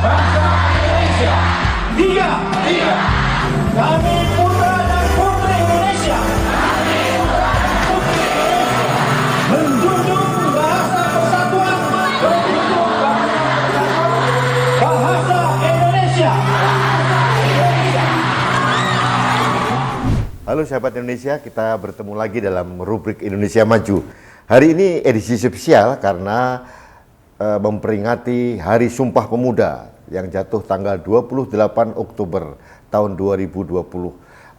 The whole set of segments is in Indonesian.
bangsa Indonesia. Tiga, kami putra dan putri Indonesia. Menjunjung bahasa persatuan, bahasa Indonesia. Halo sahabat Indonesia, kita bertemu lagi dalam rubrik Indonesia Maju. Hari ini edisi spesial karena memperingati Hari Sumpah Pemuda yang jatuh tanggal 28 Oktober tahun 2020.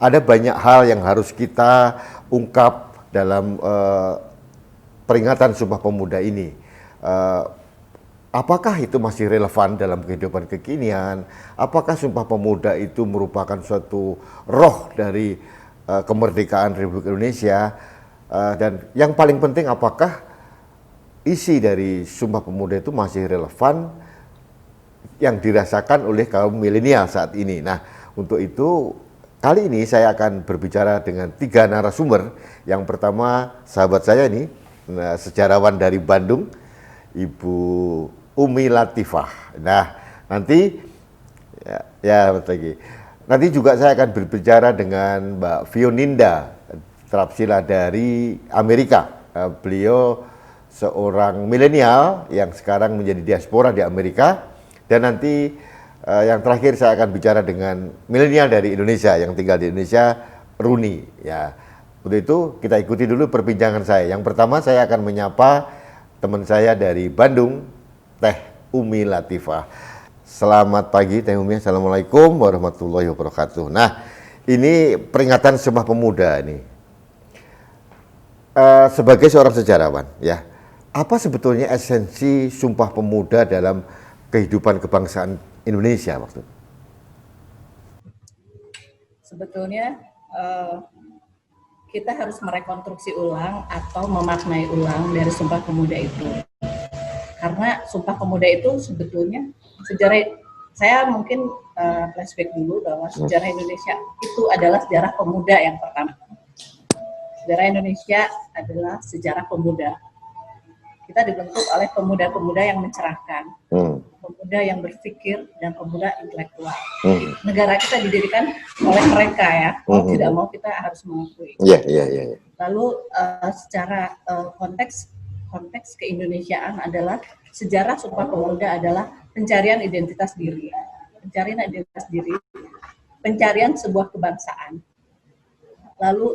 Ada banyak hal yang harus kita ungkap dalam peringatan Sumpah Pemuda ini. Apakah itu masih relevan dalam kehidupan kekinian? Apakah Sumpah Pemuda itu merupakan suatu roh dari kemerdekaan Republik Indonesia? Dan yang paling penting, apakah isi dari Sumpah Pemuda itu masih relevan yang dirasakan oleh kaum milenial saat ini? Nah, untuk itu kali ini saya akan berbicara dengan 3 narasumber. Yang pertama sahabat saya ini, sejarawan dari Bandung, Ibu Umi Latifah. Nah, nanti nanti juga saya akan berbicara dengan Mbak Fioninda Trapsila dari Amerika. Beliau seorang milenial yang sekarang menjadi diaspora di Amerika. Dan nanti yang terakhir saya akan bicara dengan milenial dari Indonesia yang tinggal di Indonesia, Runi. Ya, untuk itu kita ikuti dulu perbincangan saya. Yang pertama saya akan menyapa teman saya dari Bandung, Teh Umi Latifah. Selamat pagi Teh Umi, Assalamualaikum warahmatullahi wabarakatuh. Nah, ini peringatan Sumpah Pemuda ini. Sebagai seorang sejarawan, ya, apa sebetulnya esensi Sumpah Pemuda dalam kehidupan kebangsaan Indonesia waktu itu? Sebetulnya kita harus merekonstruksi ulang atau memaknai ulang dari Sumpah Pemuda itu. Karena Sumpah Pemuda itu sebetulnya sejarah, saya mungkin flashback dulu bahwa sejarah Indonesia itu adalah sejarah pemuda yang pertama. Sejarah Indonesia adalah sejarah pemuda. Kita dibentuk oleh pemuda-pemuda yang mencerahkan, pemuda yang berpikir, dan pemuda intelektual. Negara kita didirikan oleh mereka, ya. Mau tidak mau kita harus mengakui. Lalu secara konteks keindonesiaan adalah sejarah Sumpah Pemuda adalah pencarian identitas diri, pencarian sebuah kebangsaan. Lalu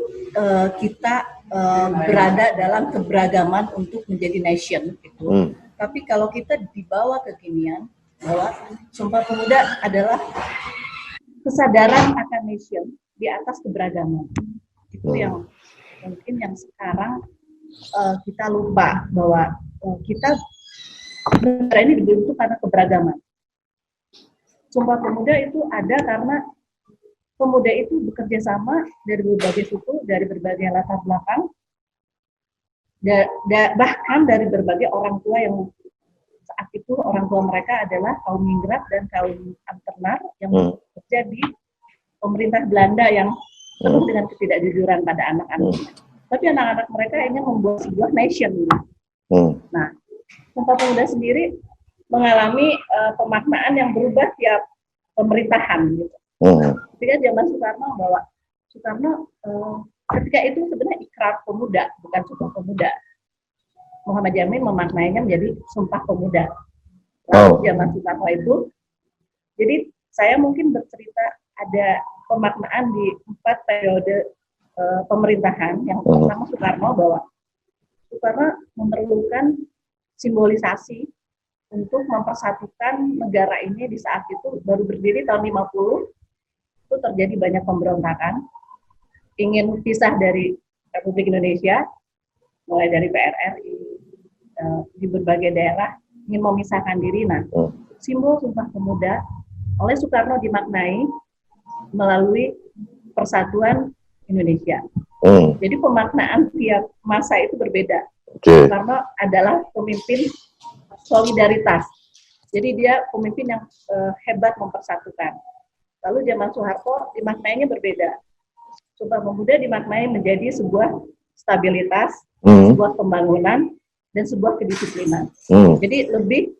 kita berada dalam keberagaman untuk menjadi nation gitu. Tapi kalau kita dibawa kekinian bahwa Sumpah Pemuda adalah kesadaran akan nation di atas keberagaman. Itu yang mungkin yang sekarang kita lupa bahwa kita negara ini dibentuk karena keberagaman. Sumpah Pemuda itu ada karena pemuda itu bekerja sama dari berbagai suku, dari berbagai latar belakang, bahkan dari berbagai orang tua yang saat itu orang tua mereka adalah kaum ningrat dan kaum Amternar yang bekerja di pemerintah Belanda yang penuh dengan ketidakjujuran pada anak-anaknya. Tapi anak-anak mereka ingin membuat sebuah nation. Nah, Sumpah Pemuda sendiri mengalami pemaknaan yang berubah tiap pemerintahan gitu. Ketika zaman Soekarno, bahwa Soekarno ketika itu sebenarnya ikrar pemuda, bukan Sumpah Pemuda. Muhammad Yamin memaknainya menjadi Sumpah Pemuda. Lalu zaman Soekarno itu, jadi saya mungkin bercerita ada pemaknaan di 4 periode pemerintahan. Yang pertama Soekarno, bahwa Soekarno memerlukan simbolisasi untuk mempersatukan negara ini di saat itu baru berdiri tahun 50. Itu terjadi banyak pemberontakan, ingin pisah dari Republik Indonesia, mulai dari PRRI, di berbagai daerah, ingin memisahkan diri. Nah, simbol Sumpah Pemuda oleh Soekarno dimaknai melalui persatuan Indonesia. Jadi pemaknaan tiap masa itu berbeda. Soekarno adalah pemimpin solidaritas, jadi dia pemimpin yang hebat mempersatukan. Lalu zaman Soeharto dimaknainya berbeda. Sumpah Pemuda dimaknai menjadi sebuah stabilitas, sebuah pembangunan, dan sebuah kedisiplinan. Jadi lebih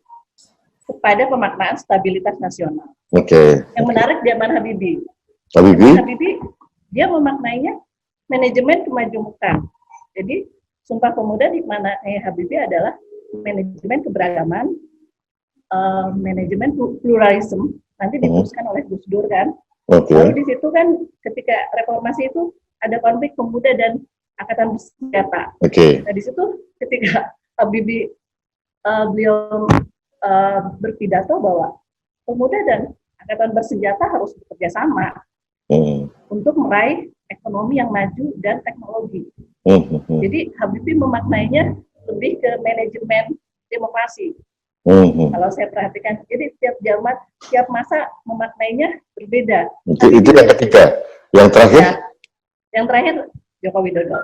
kepada pemaknaan stabilitas nasional. Oke. Yang menarik zaman Habibie. Habibie? Zaman Habibie dia memaknainya manajemen kemajemukan. Jadi Sumpah Pemuda di mana Habibie adalah manajemen keberagaman, manajemen pluralisme. Nanti diteruskan oleh Gus Dur kan. Oke. Lalu di situ kan ketika reformasi itu ada konflik pemuda dan angkatan bersenjata. Oke. Nah di situ ketika Habibie beliau berpidato bahwa pemuda dan angkatan bersenjata harus bekerja sama untuk meraih ekonomi yang maju dan teknologi. Jadi Habibie memaknainya lebih ke manajemen demokrasi. Kalau saya perhatikan, jadi tiap zaman, tiap masa memaknainya berbeda. Itu yang ketiga. Yang terakhir? Ya, yang terakhir Joko Widodo.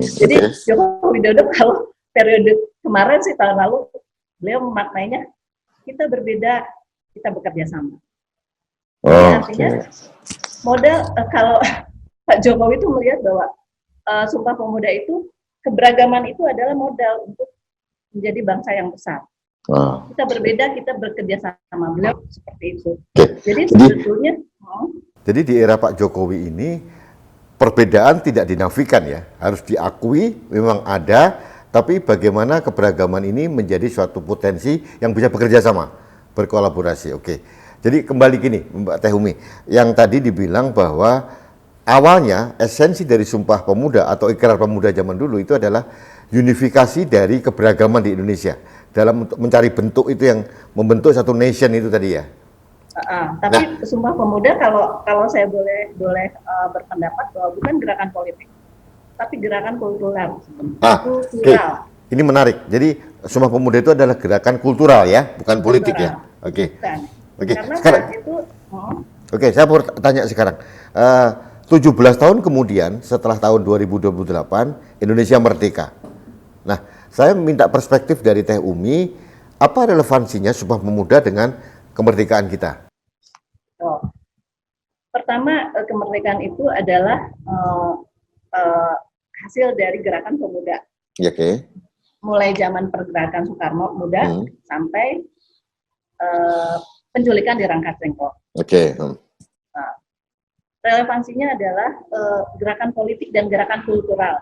Jadi Joko Widodo kalau periode kemarin sih tahun lalu, beliau memaknainya kita berbeda, kita bekerja sama. Artinya model kalau Pak Jokowi itu melihat bahwa Sumpah Pemuda itu keberagaman itu adalah modal untuk menjadi bangsa yang besar. Kita berbeda, kita bekerja sama. Beliau seperti itu. Jadi sebetulnya jadi di era Pak Jokowi ini perbedaan tidak dinafikan ya, harus diakui memang ada, tapi bagaimana keberagaman ini menjadi suatu potensi yang bisa bekerja sama, berkolaborasi. Oke. Jadi kembali gini Mbak Teh Umi, yang tadi dibilang bahwa awalnya esensi dari Sumpah Pemuda atau Ikrar Pemuda zaman dulu itu adalah unifikasi dari keberagaman di Indonesia dalam mencari bentuk itu yang membentuk satu nation itu tadi ya. Tapi Sumpah Pemuda kalau saya boleh berpendapat bahwa bukan gerakan politik, tapi gerakan kultural. Kultural. Ini menarik. Jadi Sumpah Pemuda itu adalah gerakan kultural ya, bukan politik ya. Oke. Karena Sekarang, saat itu. Oke, saya mau tanya sekarang. 17 tahun kemudian setelah tahun 2028 Indonesia merdeka. Nah, saya minta perspektif dari Teh Umi, apa relevansinya Sumpah Pemuda dengan kemerdekaan kita? Pertama, kemerdekaan itu adalah hasil dari gerakan pemuda. Oke. Mulai zaman pergerakan Soekarno muda sampai penculikan di Rangkas Jengkol. Oke. Nah, relevansinya adalah gerakan politik dan gerakan kultural.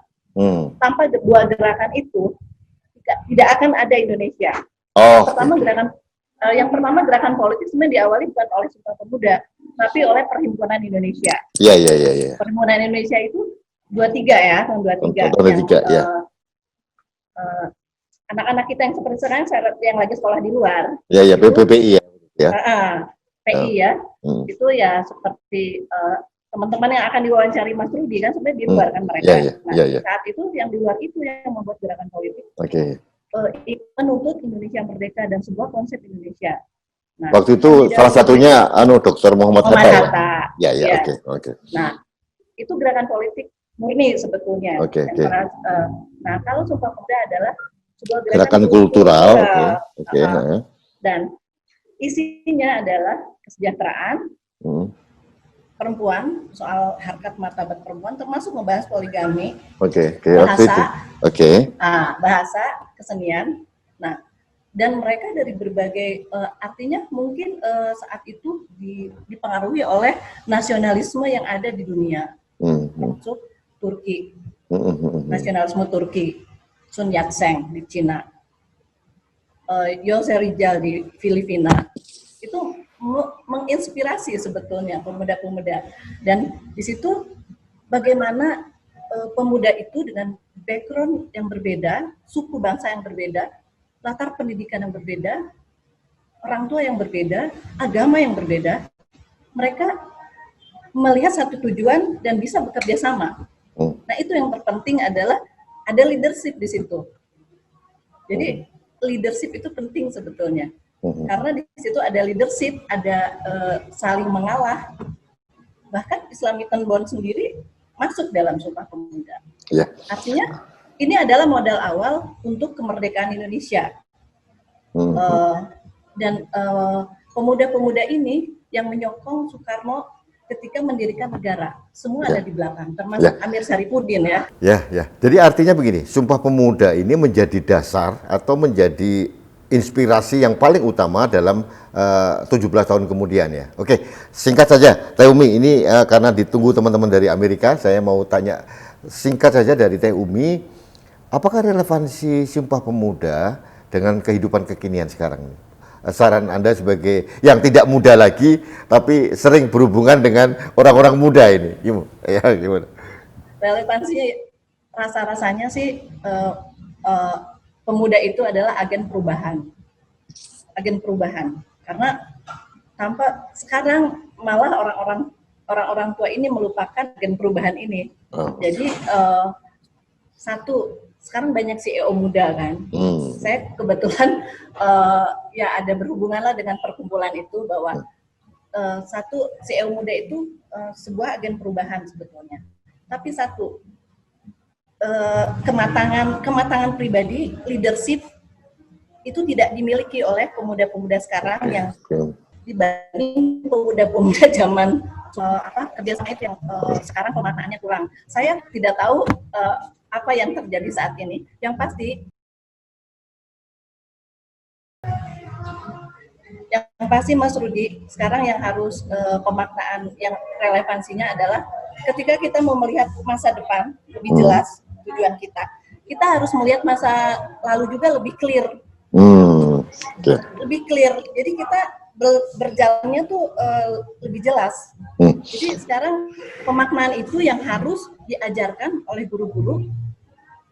Tanpa dua gerakan itu tidak akan ada Indonesia. Yang pertama gerakan politik sebenarnya diawali bukan oleh Sumpah Pemuda, tapi oleh Perhimpunan Indonesia. Iya. Perhimpunan Indonesia itu 23 ya, tahun 23. Anak-anak kita yang seperti sekarang yang lagi sekolah di luar. Iya, PPI ya. PI ya. Itu ya seperti teman-teman yang akan diwawancari Mas Rudi kan sebenarnya di luar kan mereka. Saat itu yang di luar itu yang membuat gerakan politik. Menuntut Indonesia merdeka dan sebuah konsep Indonesia. Nah, waktu itu salah satunya Dr. Muhammad Hatta. Ya. Oke. Nah, itu gerakan politik murni sebetulnya. Nah, kalau Sumpah Pemuda adalah sebuah gerakan kultural. Dan isinya adalah kesejahteraan perempuan, soal harkat martabat perempuan, termasuk membahas poligami, bahasa, kesenian. Nah, dan mereka dari berbagai artinya mungkin saat itu dipengaruhi oleh nasionalisme yang ada di dunia, termasuk Turki, nasionalisme Turki, Sun Yat-sen di Cina, Yose Rizal di Filipina, itu menginspirasi sebetulnya pemuda-pemuda. Dan di situ bagaimana pemuda itu dengan background yang berbeda, suku bangsa yang berbeda, latar pendidikan yang berbeda, orang tua yang berbeda, agama yang berbeda, mereka melihat satu tujuan dan bisa bekerja sama. Nah, itu yang terpenting adalah ada leadership di situ. Jadi leadership itu penting sebetulnya. Karena di situ ada leadership, ada saling mengalah. Bahkan Islamic Bond sendiri masuk dalam Sumpah Pemuda. Artinya ini adalah modal awal untuk kemerdekaan Indonesia. Dan pemuda-pemuda ini yang menyokong Soekarno ketika mendirikan negara, semua ada di belakang, termasuk Amir Syarifuddin ya. Ya. Jadi artinya begini, Sumpah Pemuda ini menjadi dasar atau menjadi inspirasi yang paling utama dalam 17 tahun kemudian ya. Oke, singkat saja, Teh Umi, ini karena ditunggu teman-teman dari Amerika, saya mau tanya singkat saja dari Teh Umi, apakah relevansi Sumpah Pemuda dengan kehidupan kekinian sekarang ini? Saran Anda sebagai yang tidak muda lagi, tapi sering berhubungan dengan orang-orang muda ini, gimana? Ya, gimana? Relevansinya rasa-rasanya sih pemuda itu adalah agen perubahan. Karena tanpa sekarang malah orang-orang tua ini melupakan agen perubahan ini. Jadi sekarang banyak CEO muda kan. Saya kebetulan ya ada berhubungan lah dengan perkumpulan itu bahwa satu CEO muda itu sebuah agen perubahan sebetulnya. Tapi satu kematangan pribadi, leadership itu tidak dimiliki oleh pemuda-pemuda sekarang yang dibanding pemuda-pemuda zaman kerjasama itu yang sekarang pematangannya kurang. Saya tidak tahu apa yang terjadi saat ini. Yang pasti Mas Rudi, sekarang yang harus pemaknaan yang relevansinya adalah ketika kita mau melihat masa depan lebih jelas tujuan kita harus melihat masa lalu juga lebih clear. Lebih clear. Jadi kita berjalannya tuh lebih jelas. Jadi sekarang pemaknaan itu yang harus diajarkan oleh guru-guru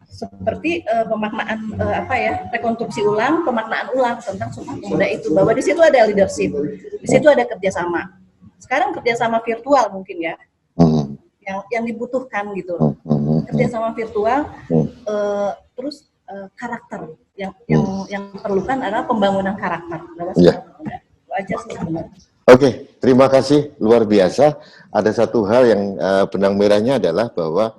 seperti pemaknaan rekonstruksi ulang, pemaknaan ulang tentang Sumpah Pemuda itu, bahwa di situ ada leadership, di situ ada kerjasama. Sekarang kerjasama virtual mungkin ya, yang dibutuhkan gitu, kerjasama virtual, terus karakter yang diperlukan adalah pembangunan karakter. Itu aja sih sebenarnya. Oke, terima kasih, luar biasa. Ada satu hal yang benang merahnya adalah bahwa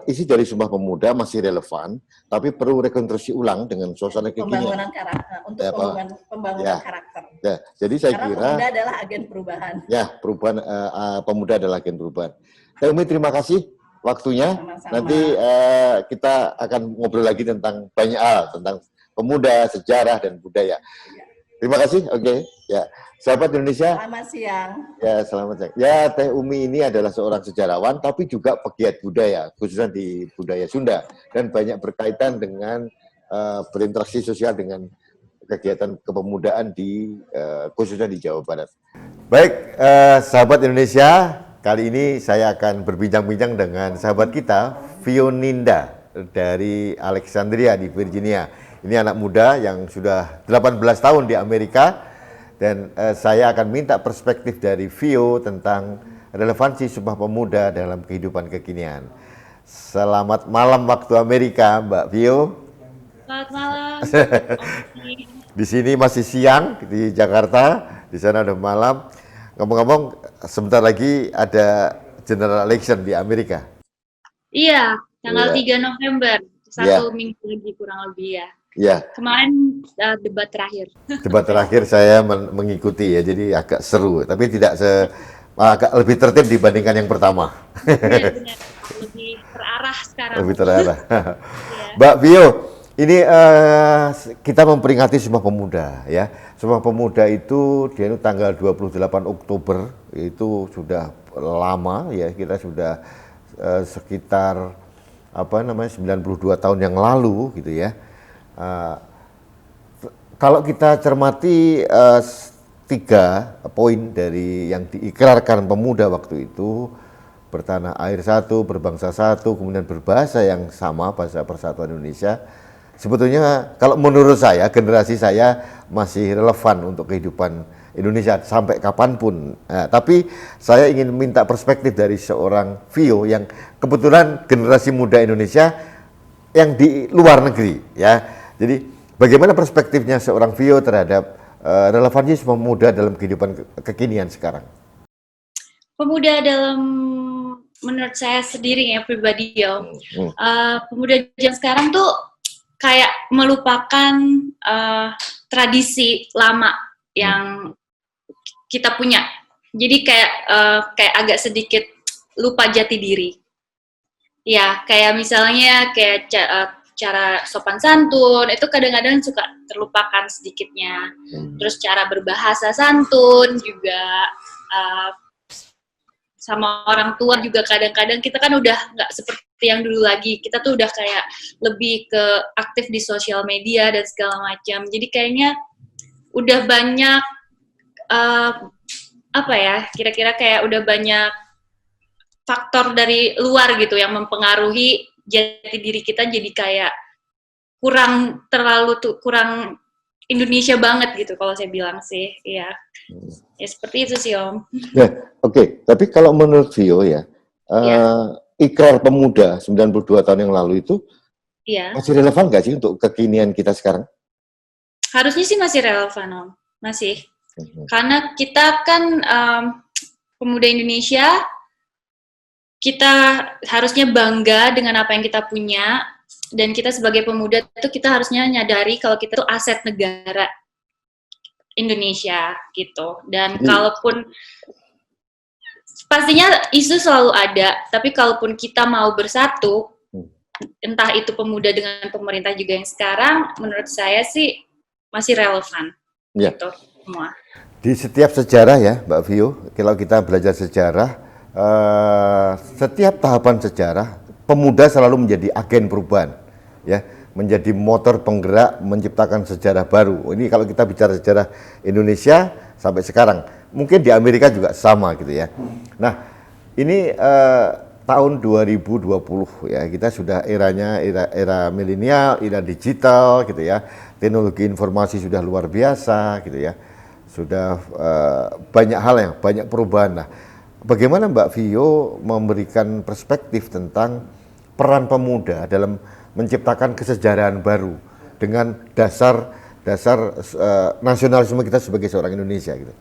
isi dari Sumpah Pemuda masih relevan, tapi perlu rekonstruksi ulang dengan suasana kekinian. Pembangunan karakter, untuk pembangunan karakter. Ya, jadi saya karena kira pemuda adalah agen perubahan. Ya, pemuda adalah agen perubahan. Teh Umi, terima kasih waktunya. Sama-sama. Nanti kita akan ngobrol lagi tentang banyak hal, tentang pemuda, sejarah, dan budaya. Terima kasih. Oke. Ya, sahabat Indonesia. Selamat siang. Ya, selamat siang. Ya, Teh Umi ini adalah seorang sejarawan, tapi juga pegiat budaya, khususnya di budaya Sunda, dan banyak berkaitan dengan berinteraksi sosial dengan kegiatan kepemudaan di khususnya di Jawa Barat. Baik, sahabat Indonesia, kali ini saya akan berbincang-bincang dengan sahabat kita, Fioninda dari Alexandria di Virginia. Ini anak muda yang sudah 18 tahun di Amerika, dan saya akan minta perspektif dari Vio tentang relevansi Sumpah Pemuda dalam kehidupan kekinian. Selamat malam waktu Amerika, Mbak Vio. Selamat malam. Di sini masih siang di Jakarta, di sana udah malam. Ngomong-ngomong, sebentar lagi ada general election di Amerika. Iya, tanggal 3 November, satu minggu lagi kurang lebih ya. Ya. Kemarin debat terakhir. Debat terakhir saya mengikuti ya, jadi agak seru, tapi tidak agak lebih tertib dibandingkan yang pertama. Benar, lebih terarah sekarang. Lebih terarah. Ya. Mbak Vio, ini kita memperingati Sumpah Pemuda ya. Sumpah Pemuda itu dia itu tanggal 28 Oktober, itu sudah lama ya, kita sudah sekitar 92 tahun yang lalu gitu ya. Kalau kita cermati 3 poin dari yang diikrarkan pemuda waktu itu, bertanah air satu, berbangsa satu, kemudian berbahasa yang sama, bahasa Persatuan Indonesia. Sebetulnya kalau menurut saya, generasi saya masih relevan untuk kehidupan Indonesia sampai kapanpun. Tapi saya ingin minta perspektif dari seorang Vio yang kebetulan generasi muda Indonesia yang di luar negeri ya. Jadi bagaimana perspektifnya seorang Vio terhadap relevansi Sumpah Pemuda dalam kehidupan kekinian sekarang? Pemuda dalam, menurut saya sendiri ya pribadi ya, pemuda zaman sekarang tuh kayak melupakan tradisi lama yang kita punya. Jadi kayak agak sedikit lupa jati diri. Ya, kayak misalnya kayak cara sopan santun itu kadang-kadang suka terlupakan sedikitnya. Terus cara berbahasa santun juga sama orang tua juga kadang-kadang kita kan udah nggak seperti yang dulu lagi. Kita tuh udah kayak lebih ke aktif di sosial media dan segala macam. Jadi kayaknya udah banyak apa ya? Kira-kira kayak udah banyak faktor dari luar gitu yang mempengaruhi jati diri kita jadi kayak kurang kurang Indonesia banget gitu kalau saya bilang sih. Iya. Ya seperti itu sih Om. Ya, oke. Tapi kalau menurut Vio ya, Ya. Ikrar Pemuda 92 tahun yang lalu itu Iya. masih relevan nggak sih untuk kekinian kita sekarang? Harusnya sih masih relevan Om. Masih. Karena kita kan pemuda Indonesia, kita harusnya bangga dengan apa yang kita punya, dan kita sebagai pemuda itu kita harusnya nyadari kalau kita tuh aset negara Indonesia gitu. Dan kalaupun pastinya isu selalu ada, tapi kalaupun kita mau bersatu, entah itu pemuda dengan pemerintah juga yang sekarang, menurut saya sih masih relevan. Ya. Gitu semua. Di setiap sejarah ya, Mbak Vio, kalau kita belajar sejarah, setiap tahapan sejarah, pemuda selalu menjadi agen perubahan, ya, menjadi motor penggerak menciptakan sejarah baru. Ini kalau kita bicara sejarah Indonesia sampai sekarang, mungkin di Amerika juga sama gitu ya. Nah, ini tahun 2020 ya, kita sudah era milenial, era digital gitu ya. Teknologi informasi sudah luar biasa gitu ya. Sudah banyak hal banyak perubahan. Nah, bagaimana Mbak Vio memberikan perspektif tentang peran pemuda dalam menciptakan kesejarahan baru dengan dasar nasionalisme kita sebagai seorang Indonesia gitu?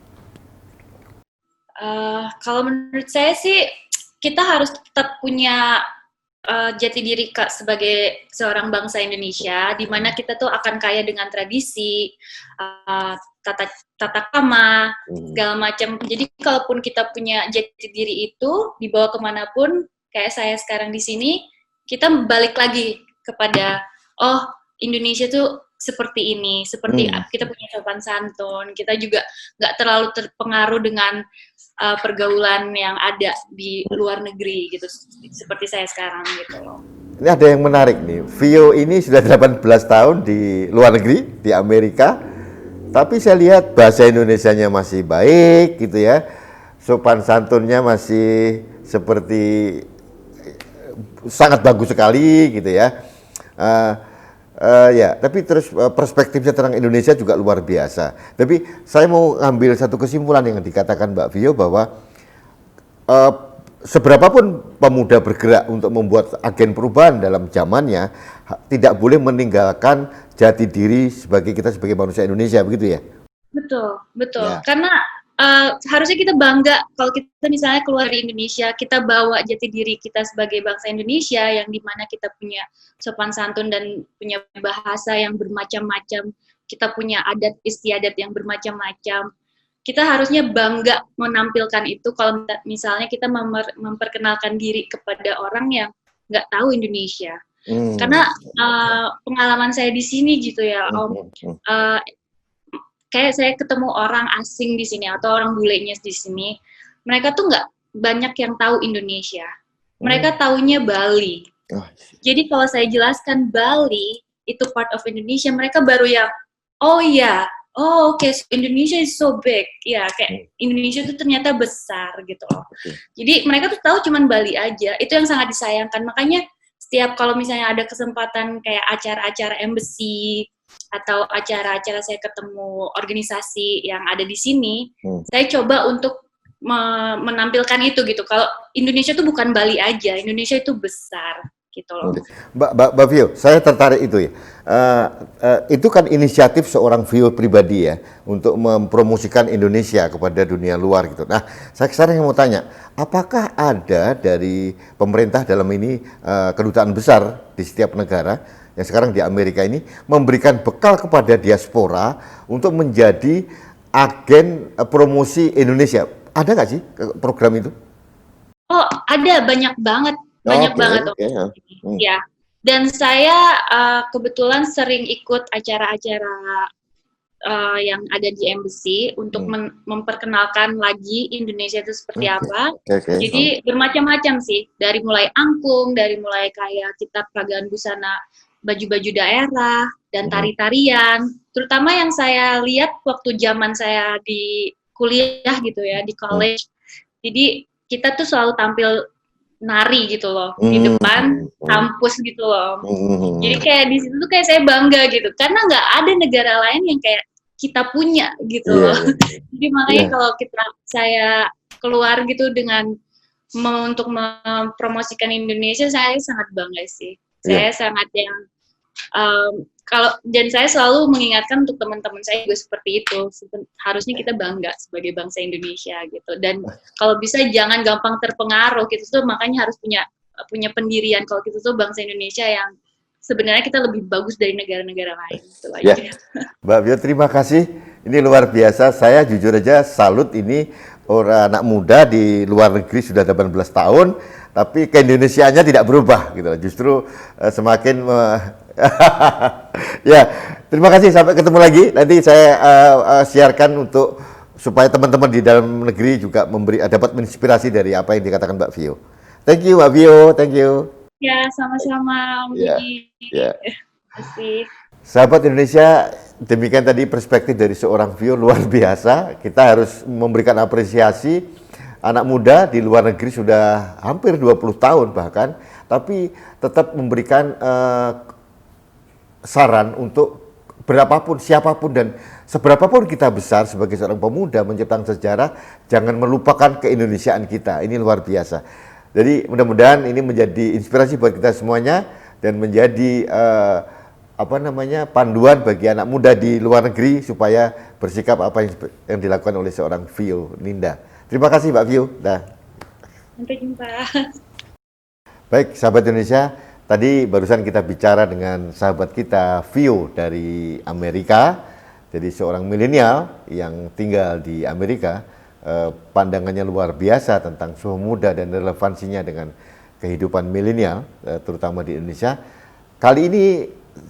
Kalau menurut saya sih kita harus tetap punya jati diri sebagai seorang bangsa Indonesia, di mana kita tuh akan kaya dengan tradisi, tata krama, segala macam. Jadi kalaupun kita punya jati diri itu dibawa kemanapun, kayak saya sekarang di sini, kita balik lagi kepada Indonesia tuh seperti ini, seperti kita punya sopan santun, kita juga nggak terlalu terpengaruh dengan pergaulan yang ada di luar negeri gitu, seperti saya sekarang gitu loh. Ini ada yang menarik nih, Vio ini sudah 18 tahun di luar negeri, di Amerika, tapi saya lihat bahasa Indonesianya masih baik gitu ya, sopan santunnya masih seperti sangat bagus sekali gitu ya. Ya, tapi terus perspektifnya tentang Indonesia juga luar biasa. Tapi saya mau ambil satu kesimpulan yang dikatakan Mbak Vio bahwa seberapapun pemuda bergerak untuk membuat agen perubahan dalam zamannya, tidak boleh meninggalkan jati diri kita sebagai manusia Indonesia, begitu ya? Betul. Ya. Karena harusnya kita bangga kalau kita misalnya keluar dari Indonesia, kita bawa jati diri kita sebagai bangsa Indonesia yang dimana kita punya sopan santun dan punya bahasa yang bermacam-macam, kita punya adat istiadat yang bermacam-macam. Kita harusnya bangga menampilkan itu kalau misalnya kita memperkenalkan diri kepada orang yang nggak tahu Indonesia. Karena pengalaman saya di sini gitu ya, Om. Kayak saya ketemu orang asing di sini atau orang bulenya di sini, mereka tuh nggak banyak yang tahu Indonesia. Mereka taunya Bali. Jadi kalau saya jelaskan Bali itu part of Indonesia, mereka baru yang, oke, Indonesia is so big. Ya, kayak Indonesia itu ternyata besar gitu loh. Jadi mereka tuh tahu cuman Bali aja. Itu yang sangat disayangkan. Makanya setiap kalau misalnya ada kesempatan kayak acara-acara embassy atau acara-acara saya ketemu organisasi yang ada di sini, saya coba untuk menampilkan itu gitu. Kalau Indonesia itu bukan Bali aja, Indonesia itu besar gitu loh. Mbak Vio, saya tertarik itu ya. Itu kan inisiatif seorang Vio pribadi ya untuk mempromosikan Indonesia kepada dunia luar gitu. Nah, saya sekarang mau tanya, apakah ada dari pemerintah dalam ini kedutaan besar di setiap negara yang sekarang di Amerika ini memberikan bekal kepada diaspora untuk menjadi agen promosi Indonesia? Ada nggak sih program itu? Ada, banyak banget. Om. Ya. Dan saya kebetulan sering ikut acara-acara yang ada di embassy untuk memperkenalkan lagi Indonesia itu seperti apa. Jadi bermacam-macam sih, dari mulai angklung, dari mulai kayak kita peragaan busana, baju-baju daerah, dan tari-tarian. Terutama yang saya lihat waktu zaman saya di kuliah gitu ya, di college. Jadi kita tuh selalu tampil nari gitu loh di depan kampus gitu loh. Jadi kayak di situ tuh kayak saya bangga gitu, karena nggak ada negara lain yang kayak kita punya gitu loh. Jadi makanya kalau saya keluar gitu dengan untuk mempromosikan Indonesia, saya sangat bangga sih. Saya sangat yang dan saya selalu mengingatkan untuk teman-teman saya juga seperti itu. Harusnya kita bangga sebagai bangsa Indonesia gitu. Dan kalau bisa jangan gampang terpengaruh gitu tuh, makanya harus punya pendirian kalau kita tuh bangsa Indonesia yang sebenarnya kita lebih bagus dari negara-negara lain. Gitu aja. Mbak Vio, terima kasih. Ini luar biasa. Saya jujur aja salut, ini orang anak muda di luar negeri sudah 18 tahun, tapi keindonesiaannya tidak berubah gitu. Justru semakin ya, terima kasih, sampai ketemu lagi. Nanti saya siarkan untuk supaya teman-teman di dalam negeri juga dapat menginspirasi dari apa yang dikatakan Mbak Vio. Thank you Mbak Vio, thank you. Ya, sama-sama Om Didi. Terima kasih. Sahabat Indonesia, demikian tadi perspektif dari seorang Vio, luar biasa. Kita harus memberikan apresiasi. Anak muda di luar negeri sudah hampir 20 tahun bahkan, tapi tetap memberikan saran untuk berapapun, siapapun, dan seberapapun kita besar sebagai seorang pemuda menciptakan sejarah, jangan melupakan keindonesiaan kita. Ini luar biasa. Jadi mudah-mudahan ini menjadi inspirasi buat kita semuanya dan menjadi panduan bagi anak muda di luar negeri supaya bersikap apa yang dilakukan oleh seorang Vio Ninda. Terima kasih Mbak Vio. Sampai jumpa. Baik, sahabat Indonesia, tadi barusan kita bicara dengan sahabat kita Vio dari Amerika. Jadi seorang milenial yang tinggal di Amerika. Pandangannya luar biasa tentang suhu muda dan relevansinya dengan kehidupan milenial, terutama di Indonesia. Kali ini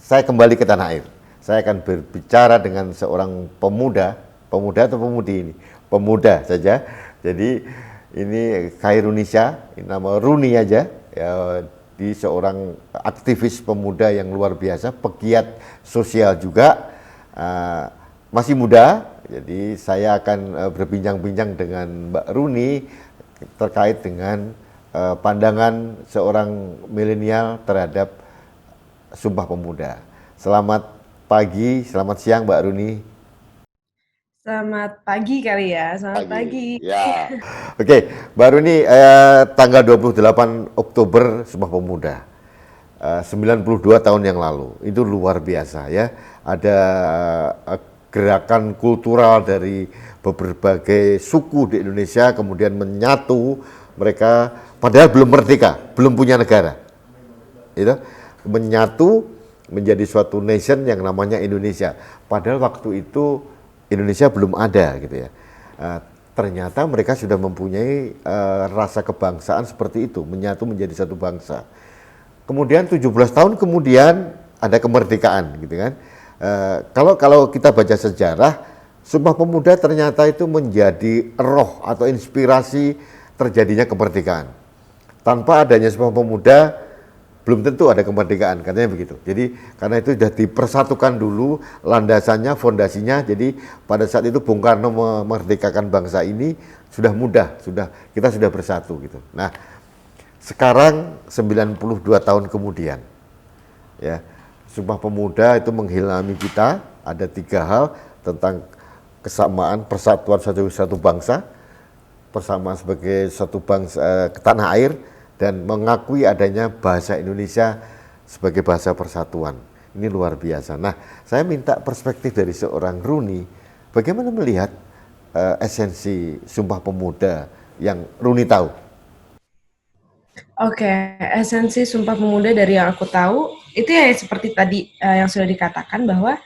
saya kembali ke tanah air. Saya akan berbicara dengan seorang pemuda atau pemudi ini? Pemuda saja. Jadi ini Khairunisha, nama Runi aja. Ya, di seorang aktivis pemuda yang luar biasa, pegiat sosial juga, masih muda. Jadi saya akan berbincang-bincang dengan Mbak Runi terkait dengan pandangan seorang milenial terhadap Sumpah Pemuda. Selamat pagi, selamat siang Mbak Runi. Selamat pagi kali ya, selamat pagi. Ya. Oke, Mbak Runi, tanggal 28 Oktober Sumpah Pemuda. 92 tahun yang lalu, itu luar biasa ya. Ada gerakan kultural dari berbagai suku di Indonesia kemudian menyatu, mereka padahal belum merdeka, belum punya negara, itu menyatu menjadi suatu nation yang namanya Indonesia. Padahal waktu itu Indonesia belum ada gitu ya. Ternyata mereka sudah mempunyai rasa kebangsaan seperti itu, menyatu menjadi satu bangsa. Kemudian 17 tahun kemudian ada kemerdekaan gitu kan. Kalau kita baca sejarah, Sumpah Pemuda ternyata itu menjadi roh atau inspirasi terjadinya kemerdekaan. Tanpa adanya Sumpah Pemuda, belum tentu ada kemerdekaan, katanya begitu. Jadi karena itu sudah dipersatukan dulu landasannya, fondasinya. Jadi pada saat itu Bung Karno memerdekakan bangsa ini sudah mudah, kita sudah bersatu gitu. Nah, sekarang 92 tahun kemudian, ya. Sumpah Pemuda itu menghilangkan kita, ada 3 hal tentang kesamaan, persatuan satu bangsa, persamaan sebagai satu bangsa tanah air, dan mengakui adanya bahasa Indonesia sebagai bahasa persatuan. Ini luar biasa. Nah, saya minta perspektif dari seorang Runi, bagaimana melihat esensi Sumpah Pemuda yang Runi tahu? Oke, esensi Sumpah Pemuda dari yang aku tahu itu ya seperti tadi yang sudah dikatakan bahwa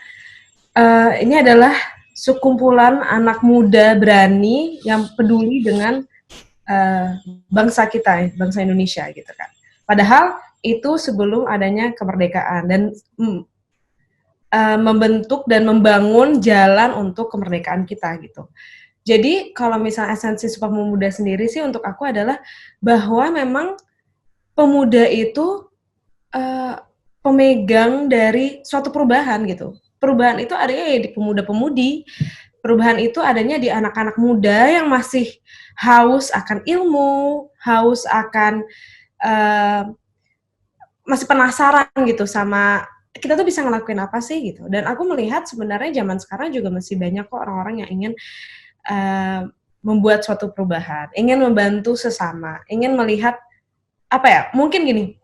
ini adalah sekumpulan anak muda berani yang peduli dengan bangsa kita, bangsa Indonesia gitu kan. Padahal itu sebelum adanya kemerdekaan dan membentuk dan membangun jalan untuk kemerdekaan kita gitu. Jadi kalau misalnya esensi Sumpah Pemuda sendiri sih untuk aku adalah bahwa memang pemuda itu pemegang dari suatu perubahan gitu. Perubahan itu adanya ya di pemuda-pemudi. Perubahan itu adanya di anak-anak muda yang masih haus akan ilmu, haus akan masih penasaran gitu sama kita tuh bisa ngelakuin apa sih gitu. Dan aku melihat sebenarnya zaman sekarang juga masih banyak kok orang-orang yang ingin membuat suatu perubahan, ingin membantu sesama, ingin melihat apa ya? Mungkin gini,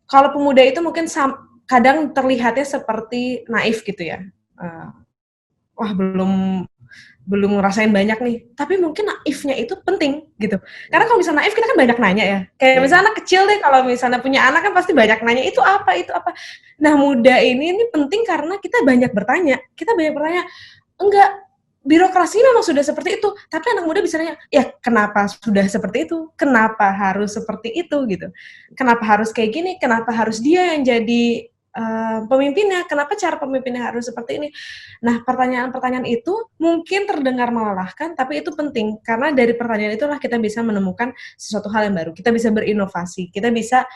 kalau pemuda itu mungkin kadang terlihatnya seperti naif gitu ya. Wah belum ngerasain banyak nih, tapi mungkin naifnya itu penting gitu. Karena kalau misalnya naif kita kan banyak nanya ya. Kayak misalnya anak kecil deh, kalau misalnya punya anak kan pasti banyak nanya, itu apa, itu apa. Nah muda ini penting karena kita banyak bertanya. Enggak, birokrasi memang sudah seperti itu, tapi anak muda bisa nanya, ya kenapa sudah seperti itu? Kenapa harus seperti itu gitu? Kenapa harus kayak gini? Kenapa harus dia yang jadi pemimpinnya, kenapa cara pemimpinnya harus seperti ini? Nah, pertanyaan-pertanyaan itu mungkin terdengar melelahkan, tapi itu penting, karena dari pertanyaan itulah kita bisa menemukan sesuatu hal yang baru, kita bisa berinovasi, kita bisa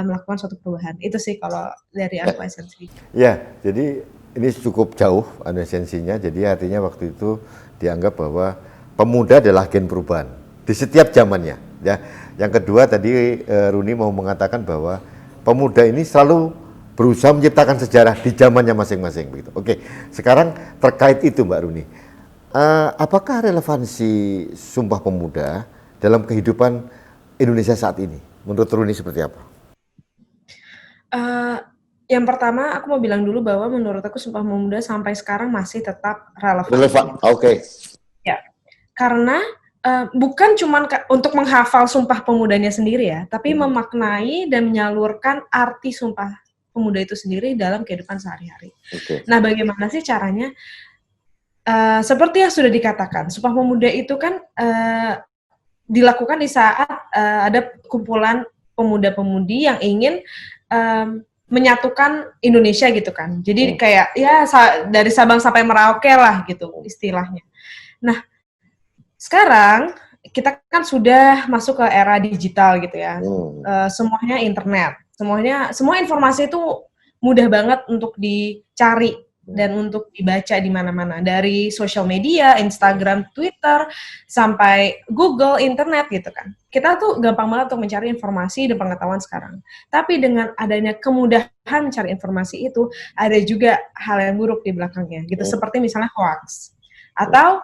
melakukan suatu perubahan. Itu sih kalau dari aku esensi. Ya, jadi ini cukup jauh esensinya, jadi artinya waktu itu dianggap bahwa pemuda adalah agen perubahan di setiap zamannya. Ya. Yang kedua tadi Runi mau mengatakan bahwa pemuda ini selalu berusaha menciptakan sejarah di zamannya masing-masing begitu. Oke, sekarang terkait itu Mbak Runi, apakah relevansi Sumpah Pemuda dalam kehidupan Indonesia saat ini? Menurut Runi seperti apa? Yang pertama aku mau bilang dulu bahwa menurut aku Sumpah Pemuda sampai sekarang masih tetap relevan. Oke. Ya, karena bukan cuma untuk menghafal Sumpah Pemudanya sendiri ya, tapi memaknai dan menyalurkan arti Sumpah Pemuda itu sendiri dalam kehidupan sehari-hari. Okay. Nah, bagaimana sih caranya? Seperti yang sudah dikatakan, Sumpah Pemuda itu kan dilakukan di saat ada kumpulan pemuda-pemudi yang ingin menyatukan Indonesia gitu kan. Jadi kayak ya dari Sabang sampai Merauke lah gitu istilahnya. Nah, sekarang kita kan sudah masuk ke era digital gitu ya. Semuanya internet. Semua informasi itu mudah banget untuk dicari dan untuk dibaca di mana-mana, dari sosial media, Instagram, Twitter, sampai Google, internet gitu kan. Kita tuh gampang banget untuk mencari informasi dan pengetahuan sekarang. Tapi dengan adanya kemudahan mencari informasi itu, ada juga hal yang buruk di belakangnya gitu, seperti misalnya hoax. Atau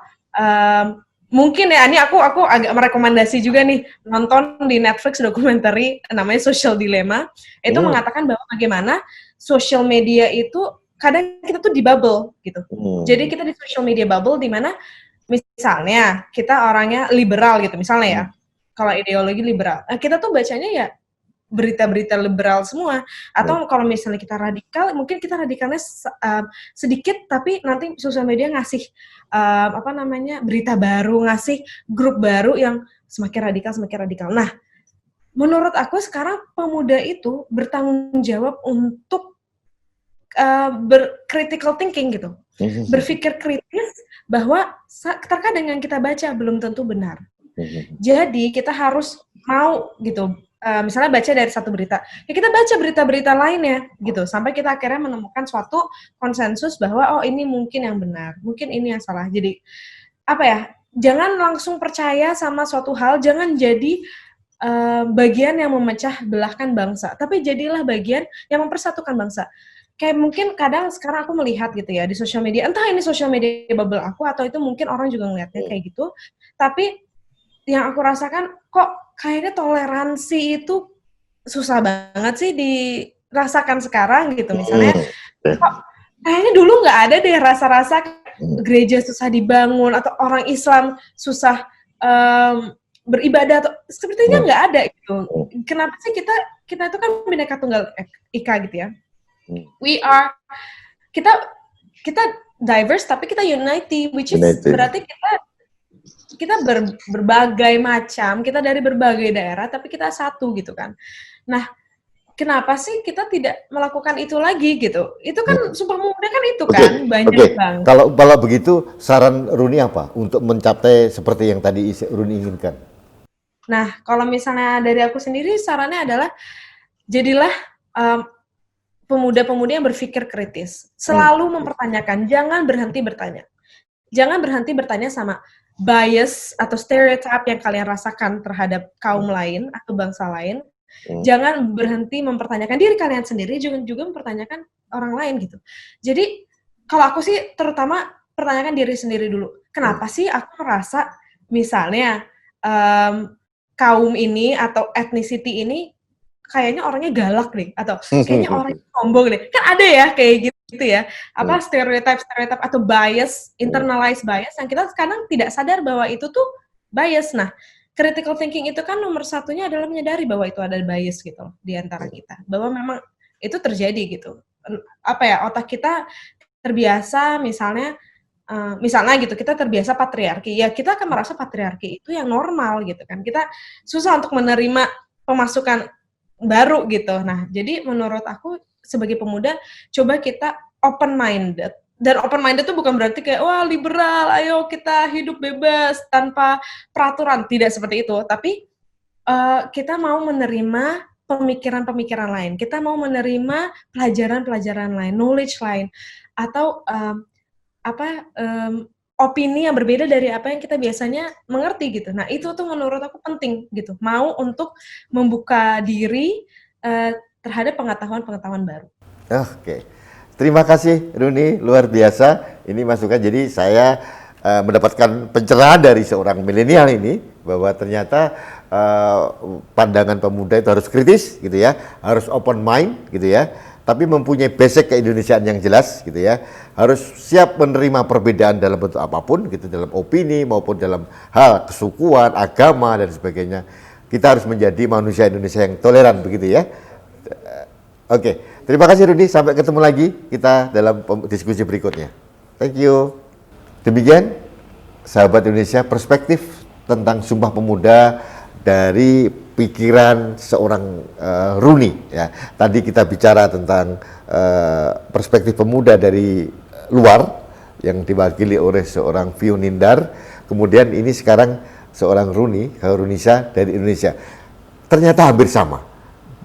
mungkin ya, ini aku agak merekomendasi juga nih, nonton di Netflix dokumenter namanya Social Dilemma. Itu mengatakan bahwa bagaimana social media itu kadang kita tuh di bubble gitu. Jadi kita di social media bubble di mana misalnya kita orangnya liberal gitu misalnya ya. Kalau ideologi liberal. Nah, kita tuh bacanya ya berita-berita liberal semua. Atau kalau misalnya kita radikal, mungkin kita radikalnya sedikit, tapi nanti sosial media ngasih berita baru, ngasih grup baru yang semakin radikal. Nah, menurut aku sekarang pemuda itu bertanggung jawab untuk critical thinking gitu. Berpikir kritis bahwa terkadang yang kita baca belum tentu benar. Jadi kita harus mau gitu. Misalnya baca dari satu berita, ya kita baca berita-berita lainnya gitu, sampai kita akhirnya menemukan suatu konsensus bahwa oh ini mungkin yang benar, mungkin ini yang salah. Jadi apa ya, jangan langsung percaya sama suatu hal, jangan jadi bagian yang memecah belahkan bangsa, tapi jadilah bagian yang mempersatukan bangsa. Kayak mungkin kadang sekarang aku melihat gitu ya di sosial media, entah ini sosial media bubble aku atau itu mungkin orang juga ngeliatnya kayak gitu, tapi yang aku rasakan kok kayaknya toleransi itu susah banget sih dirasakan sekarang gitu. Misalnya kok kayaknya dulu nggak ada deh rasa-rasa gereja susah dibangun atau orang Islam susah beribadah atau sepertinya nggak ada gitu. Kenapa sih kita itu kan Bhinneka Tunggal Ika gitu ya. Kita diverse tapi kita unity, which is berarti kita berbagai macam, kita dari berbagai daerah, tapi kita satu gitu kan. Nah, kenapa sih kita tidak melakukan itu lagi gitu? Itu kan Sumpah Pemuda kan itu Oke, kan banyak oke. banget. Kalau begitu, saran Runi apa untuk mencapai seperti yang tadi Runi inginkan? Nah, kalau misalnya dari aku sendiri, sarannya adalah jadilah pemuda-pemuda yang berpikir kritis. Selalu mempertanyakan, jangan berhenti bertanya. Jangan berhenti bertanya sama bias atau stereotype yang kalian rasakan terhadap kaum lain atau bangsa lain. Jangan berhenti mempertanyakan diri kalian sendiri, juga mempertanyakan orang lain gitu. Jadi, kalau aku sih terutama pertanyakan diri sendiri dulu. Kenapa sih aku merasa misalnya kaum ini atau ethnicity ini kayaknya orangnya galak deh, atau kayaknya orangnya sombong deh. Kan ada ya kayak gitu ya. Apa stereotype atau bias, internalized bias yang kita sekarang tidak sadar bahwa itu tuh bias. Nah, critical thinking itu kan nomor satunya adalah menyadari bahwa itu ada bias gitu loh di antara kita. Bahwa memang itu terjadi gitu. Apa ya, otak kita terbiasa misalnya gitu, kita terbiasa patriarki. Ya kita akan merasa patriarki itu yang normal gitu kan. Kita susah untuk menerima pemasukan baru gitu. Nah, jadi menurut aku sebagai pemuda, coba kita open-minded. Dan open-minded itu bukan berarti kayak, wah liberal, ayo kita hidup bebas tanpa peraturan. Tidak seperti itu. Tapi kita mau menerima pemikiran-pemikiran lain. Kita mau menerima pelajaran-pelajaran lain, knowledge lain. Atau opini yang berbeda dari apa yang kita biasanya mengerti gitu. Nah, itu tuh menurut aku penting gitu. Mau untuk membuka diri terhadap pengetahuan-pengetahuan baru. Oke. Terima kasih Runi, luar biasa. Ini masukan, jadi saya mendapatkan pencerahan dari seorang milenial ini bahwa ternyata pandangan pemuda itu harus kritis gitu ya, harus open mind gitu ya, tapi mempunyai basic keindonesiaan yang jelas gitu ya, harus siap menerima perbedaan dalam bentuk apapun gitu, dalam opini maupun dalam hal kesukuan, agama dan sebagainya. Kita harus menjadi manusia Indonesia yang toleran begitu ya. Oke, terima kasih Rudi, sampai ketemu lagi kita dalam diskusi berikutnya. Thank you. Demikian sahabat Indonesia, perspektif tentang Sumpah Pemuda dari pikiran seorang Runi ya. Tadi kita bicara tentang perspektif pemuda dari luar yang diwakili oleh seorang Vio Nindar. Kemudian ini sekarang seorang Runi, Runisa dari Indonesia. Ternyata hampir sama.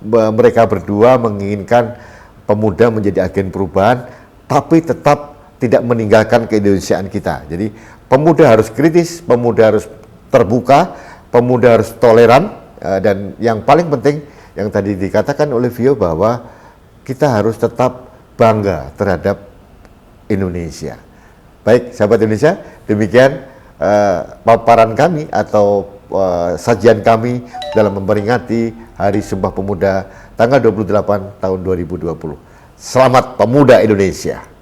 Mereka berdua menginginkan pemuda menjadi agen perubahan, tapi tetap tidak meninggalkan keindonesiaan kita. Jadi pemuda harus kritis, pemuda harus terbuka, pemuda harus toleran, dan yang paling penting yang tadi dikatakan oleh Vio bahwa kita harus tetap bangga terhadap Indonesia. Baik sahabat Indonesia, demikian paparan kami atau sajian kami dalam memperingati Hari Sumpah Pemuda tanggal 28 tahun 2020. Selamat Pemuda Indonesia.